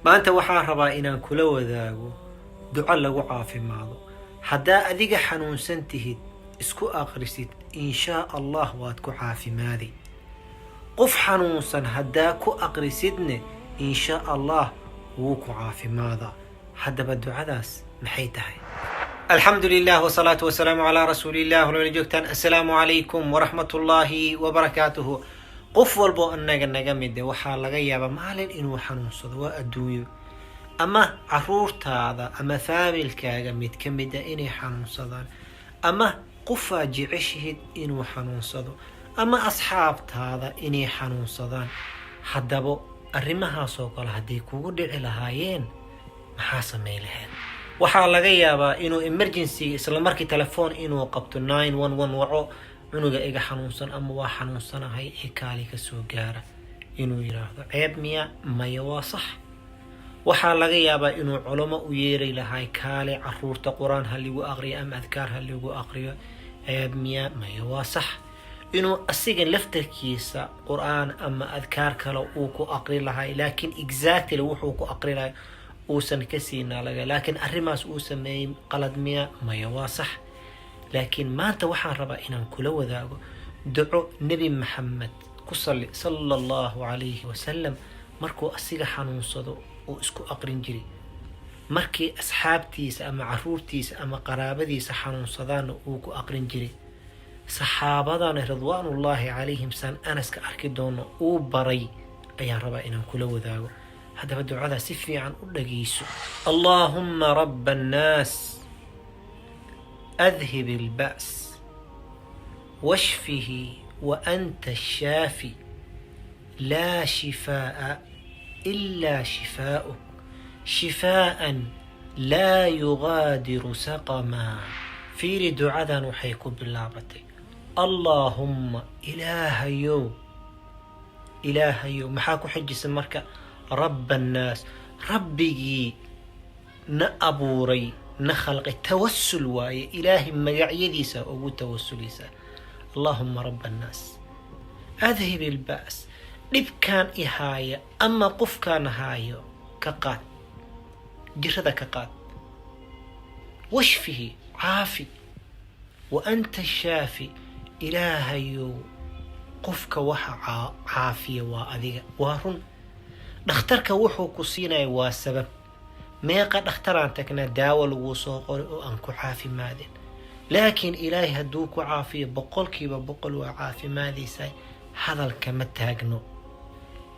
maanta waxaan rabaa inaan kula wadaago duco lagu caafimaado. haddaa adiga xanuunsan tihid isku aqrisid inshaa allah waad ku caafimaadi. qof xanuunsan haddaa ku aqrisidne inshaa allah wuu ku caafimaadaa. haddaba ducadaas maxay tahay? alxamdu lilah wasalaatu wasalaamu calaa rasuulillah. wala joogtaan assalaamu calaykum waraxmatullaahi wabarakaatuhu. qof walbo annaga naga mide waxaa laga yaabaa maalin inuu xanuunsado, waa adduunyo, ama caruurtaada ama faamilkaaga mid ka mida inay xanuunsadaan, ama qofaa jeceshihid inuu xanuunsado, ama asxaabtaada inay xanuunsadaan. haddaba arrimahaasoo kale hadday kugu dhici lahaayeen maxaa samay lahayd? waxaa laga yaabaa inuu emergency isla markii telefoon inuu qabto 911 waco, cunuga iga xanuunsan ama waa xanuunsanahay ee kaali ka soo gaara, inuu yiraahdo ceeb miya? maya, waa sax. waxaa laga yaabaa inuu culamo u yeeri lahay kaali caruurta quraan ha ligu aqriyo ama adkaar ha ligu aqriyo, ceeb miya? maya, waa sax. inuu asiga laftarkiisa quraan ama adkaar kale uu ku aqri lahay, laakiin exactly wuxuu ku aqri lahay uusan ka siinaa laga, laakiin arrimaas uu sameeyey qalad miya? maya, waa sax. laakiin maanta waxaan rabaa inaan kula wadaago duco nebi maxamed ku salli sallallahu calayhi wasalam markuu asiga xanuunsado uu isku aqrin jiray, markii asxaabtiisa ama caruurtiisa ama qaraabadiisa xanuunsadaana uu ku aqrin jiray. saxaabadana ridwaanullaahi calayhim saan anaska arki doono uu baray ayaan rabaa inaan kula wadaago. haddaba ducadaa si fiican u dhageyso. allaahumma rabba annaas أذهب البأس واشفه وأنت الشافي لا شفاء إلا شفاؤك شفاء لا يغادر سقما. في دعاء نحيك باللعبة اللهم إلهيو محاكو حج سمرك رب الناس، ربي نأبوري نخلق التوسل واي إلهي مقعيديسا أو توسليسا. اللهم رب الناس أذهب البأس، لب كان إهاية أما قف كان هايو كقات جرد كقات، واشفه عافي وأنت الشافي إلهيو قفك وحا عافية وأذيك وارن نخترك وحو كسينا واسبب meeqa dhakhtaraan tagnaa daawo lagu soo qoray oo aan ku caafimaadin, laakiin ilaahay hadduu ku caafiyo 100% waa caafimaadaysaa. hadalka ma taagno.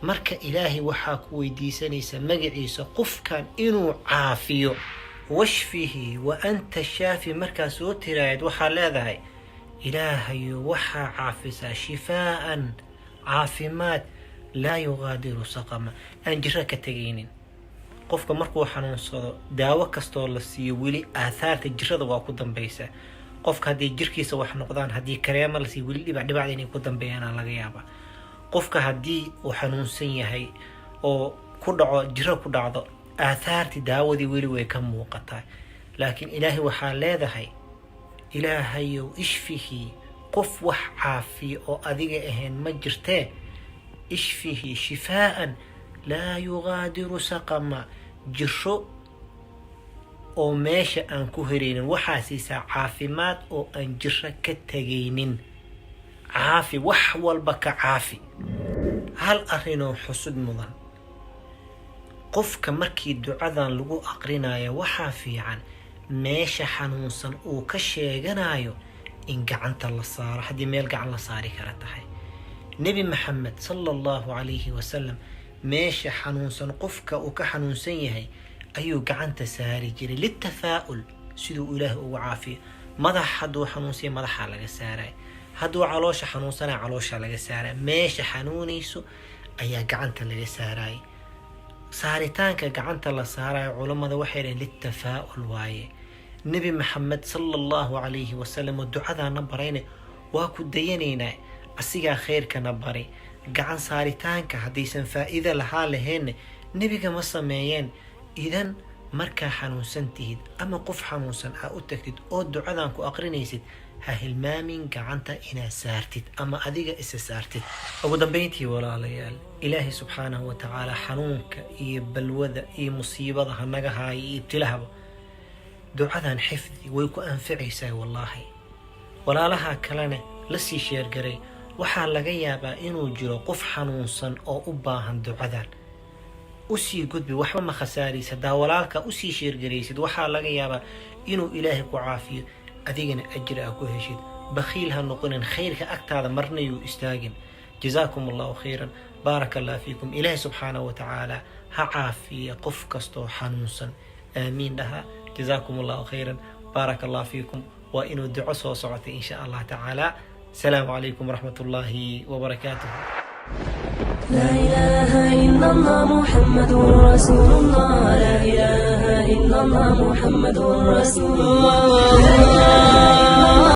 marka ilaahay waxaa ku weydiisanaysa magaciisa qofkan inuu caafiyo. washfihi wa anta shaafi markaa soo tiraayad waxaa leedahay ilaahayo waxaa caafisaa shifaa'an caafimaad laa yugaadiru saqama, aan jiro ka tegaynin. qofka markuu xanuunsado daawo kastoo la siiyo weli aahaarta jirada waa ku dambaysaa. qofka haddii jirkiisa wax noqdaan, haddii kareema la siiyo weli dhibacda inay ku dambeeyaan laga yaabaa. qofka haddii uu xanuunsan yahay oo ku dhaco jiro ku dhacdo, aahaartii daawadii weli way ka muuqataa. laakiin ilaahay waxaa leedahay ilaahayow ishfihi, qof wax caafiyo oo adiga ahayn ma jirtee. ishfihi shifaa'an laa yugaadiru saqama, jiro oo meesha aan ku heraynin. waxaa siisaa caafimaad oo aan jiro ka tegaynin. caafi, wax walba ka caafi. hal arrinoo xusud mudan, qofka markii ducadan lagu aqrinayo waxaa fiican meesha xanuunsan uu ka sheeganayo in gacanta la saaro, haddii meel gacan la saari kara tahay. nebi maxamed sallallahu calayhi wasalam meesha xanuunsan qofka uu ka xanuunsan yahay ayuu gacanta saari jiray litafaa'ul, siduu ilaahay ugu caafiyo. madax hadduu xanuunsanya madaxaa laga saaraya, hadduu caloosha xanuunsanaya caloosha laga saaraya. meesha xanuunayso ayaa gacanta laga saaraya. saaritaanka gacanta la saarayo culammada waxay dhaheen litafaa'ul waaye. nebi maxamed sallallahu calayhi wasalam oo ducadaana barayna waa ku dayanaynaa, asigaa khayrkana bari. gacan saaritaanka haddaysan faa'iido lahaa laheenna nebiga ma sameeyeen. idan markaa xanuunsan tihid ama qof xanuunsan aa u tagtid oo ducadan ku aqrinaysid, ha hilmaamin gacanta inaad saartid ama adiga isa saartid. ugu dambayntii walaalayaal, إلهي سبحانه وتعالى حنونك بلوذا مصيبة هنجها ابتلها دعاء حفظي ويكون أنفعي ساي والله ولا لها كلانة لسي شير قري وحال لغيابا إنو جرو قف حنونسا أو أباهن دعاء أسي قدبي وحما ما خساري سدا ولالك أسي شير قريسد وحال لغيابا إنو إلهي كعافية أذيقنا أجر أكو هشيد بخيلها نقولن خيرك أكتاد مرني استاقن جزاكم الله خيرا بارك الله فيكم إلهي سبحانه وتعالى عافية قف كستو حنونسا آمين لها جزاكم الله خيرا بارك الله فيكم وإنو الدعاء صوصعتي إن شاء الله تعالى السلام عليكم ورحمة الله وبركاته لا إله إلا الله محمد رسول الله لا إله إلا الله محمد رسول الله